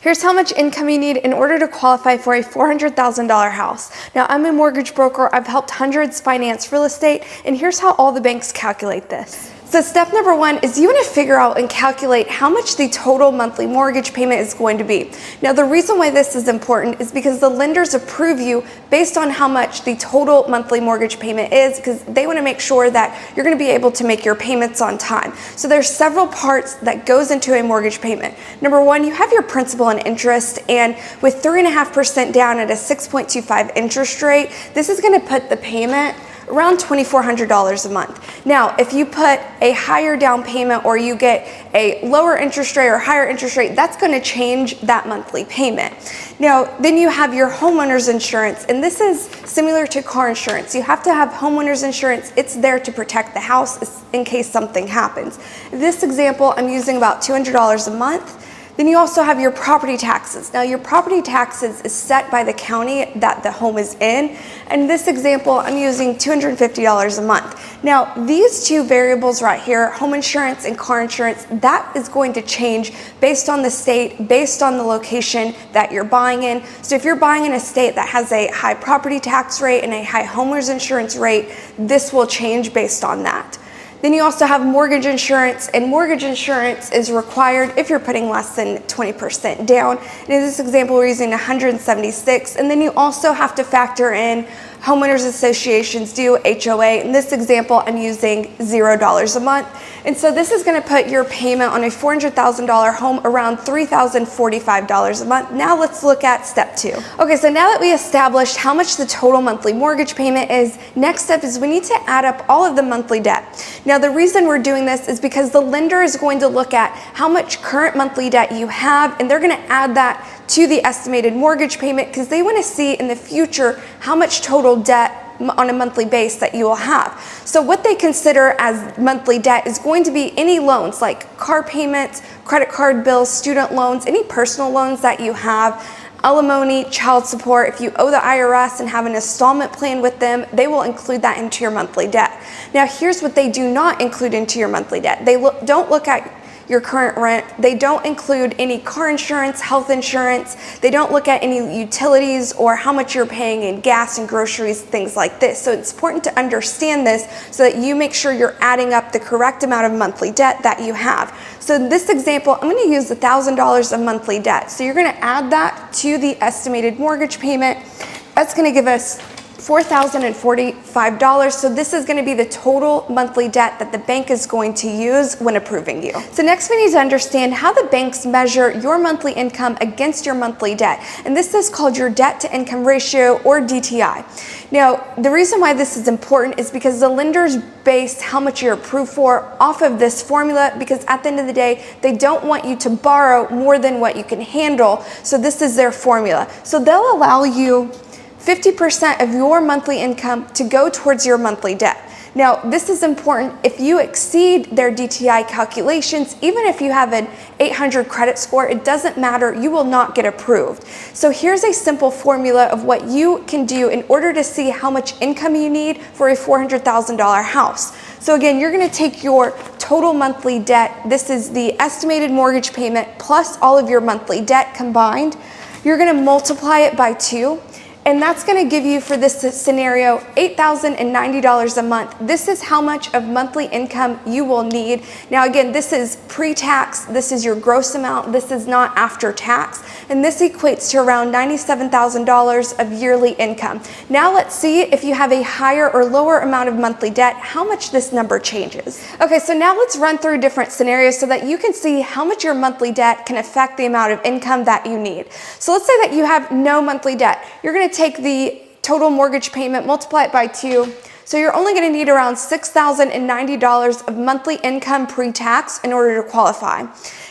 Here's how much income you need in order to qualify for a $400,000 house. Now, I'm a mortgage broker. I've helped hundreds finance real estate, and here's how all the banks calculate this. So step number one is you want to figure out and calculate how much the total monthly mortgage payment is going to be. Now, the reason why this is important is because the lenders approve you based on how much the total monthly mortgage payment is, because they want to make sure that you're going to be able to make your payments on time. So there's several parts that goes into a mortgage payment. Number one, you have your principal and interest, and with 3.5% down at a 6.25 interest rate, this is going to put the payment around $2,400 a month. Now, if you put a higher down payment or you get a lower interest rate or higher interest rate, that's going to change that monthly payment. Now, then you have your homeowner's insurance, and this is similar to car insurance. You have to have homeowner's insurance. It's there to protect the house in case something happens. In this example, I'm using about $200 a month. Then you also have your property taxes. Now, your property taxes is set by the county that the home is in. In this example, I'm using $250 a month. Now, these two variables right here, home insurance and car insurance, that is going to change based on the state, based on the location that you're buying in. So if you're buying in a state that has a high property tax rate and a high homeowner's insurance rate, this will change based on that. Then you also have mortgage insurance, and mortgage insurance is required if you're putting less than 20% down. And in this example, we're using 176, and then you also have to factor in homeowners associations do HOA. In this example, I'm using $0 a month. And so this is going to put your payment on a $400,000 home around $3,045 a month. Now let's look at step two. Okay, so now that we established how much the total monthly mortgage payment is, next step is we need to add up all of the monthly debt. Now, the reason we're doing this is because the lender is going to look at how much current monthly debt you have, and they're going to add that to the estimated mortgage payment because they want to see in the future how much total debt on a monthly base that you will have. So what they consider as monthly debt is going to be any loans like car payments, credit card bills, student loans, any personal loans that you have, alimony, child support. If you owe the IRS and have an installment plan with them, they will include that into your monthly debt. Now, here's what they do not include into your monthly debt. They don't look at your current rent. They don't include any car insurance, health insurance. They don't look at any utilities or how much you're paying in gas and groceries, things like this. So it's important to understand this so that you make sure you're adding up the correct amount of monthly debt that you have. So in this example, I'm going to use $1,000 of monthly debt. So you're going to add that to the estimated mortgage payment. That's going to give us $4,045. So this is going to be the total monthly debt that the bank is going to use when approving you. So next we need to understand how the banks measure your monthly income against your monthly debt. And this is called your debt to income ratio, or DTI. Now, the reason why this is important is because the lenders base how much you're approved for off of this formula, because at the end of the day, they don't want you to borrow more than what you can handle. So this is their formula. So they'll allow you 50% of your monthly income to go towards your monthly debt. Now, this is important. If you exceed their DTI calculations, even if you have an 800 credit score, it doesn't matter. You will not get approved. So here's a simple formula of what you can do in order to see how much income you need for a $400,000 house. So again, you're going to take your total monthly debt. This is the estimated mortgage payment plus all of your monthly debt combined. You're going to multiply it by 2. And that's going to give you, for this scenario, $8,090 a month. This is how much of monthly income you will need. Now, again, this is pre-tax. This is your gross amount. This is not after tax. And this equates to around $97,000 of yearly income. Now, let's see if you have a higher or lower amount of monthly debt, how much this number changes. Okay, so now let's run through different scenarios so that you can see how much your monthly debt can affect the amount of income that you need. So let's say that you have no monthly debt. You're going to take the total mortgage payment, multiply it by 2. So you're only going to need around $6,090 of monthly income pre-tax in order to qualify.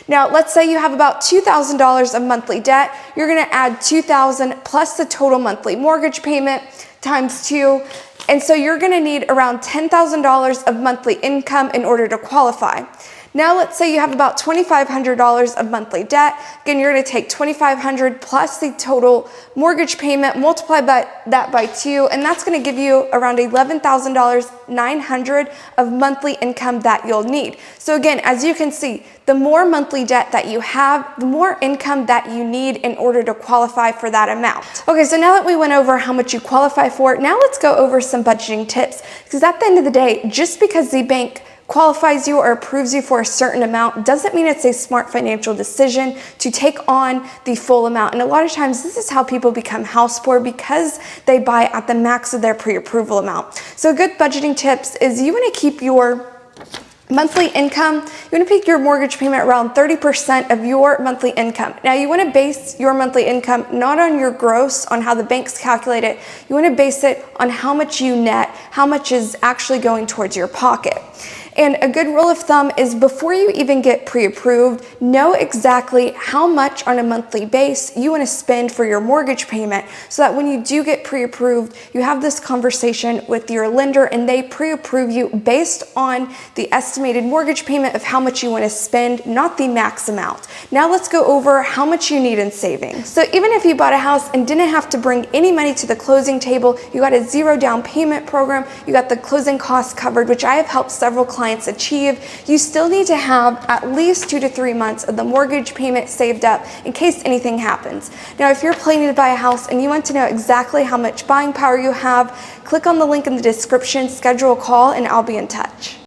Now, let's say you have about $2,000 of monthly debt. You're going to add $2,000 plus the total monthly mortgage payment times 2. And so you're going to need around $10,000 of monthly income in order to qualify. Now let's say you have about $2,500 of monthly debt. Again, you're going to take $2,500 plus the total mortgage payment, multiply that by 2, and that's going to give you around $11,900 of monthly income that you'll need. So again, as you can see, the more monthly debt that you have, the more income that you need in order to qualify for that amount. Okay, so now that we went over how much you qualify for, now let's go over some budgeting tips, because at the end of the day, just because the bank qualifies you or approves you for a certain amount doesn't mean it's a smart financial decision to take on the full amount. And a lot of times this is how people become house poor, because they buy at the max of their pre-approval amount. So good budgeting tips is you want to keep your monthly income, you want to pick your mortgage payment around 30% of your monthly income. Now you want to base your monthly income not on your gross, on how the banks calculate it. You want to base it on how much you net, how much is actually going towards your pocket. And a good rule of thumb is before you even get pre-approved, know exactly how much on a monthly base you want to spend for your mortgage payment, so that when you do get pre-approved, you have this conversation with your lender and they pre-approve you based on the estimated mortgage payment of how much you want to spend, not the max amount. Now let's go over how much you need in savings. So even if you bought a house and didn't have to bring any money to the closing table, you got a 0 down payment program, you got the closing costs covered, which I have helped several clients achieve, you still need to have at least 2 to 3 months of the mortgage payment saved up in case anything happens. Now, if you're planning to buy a house and you want to know exactly how much buying power you have, click on the link in the description, schedule a call, and I'll be in touch.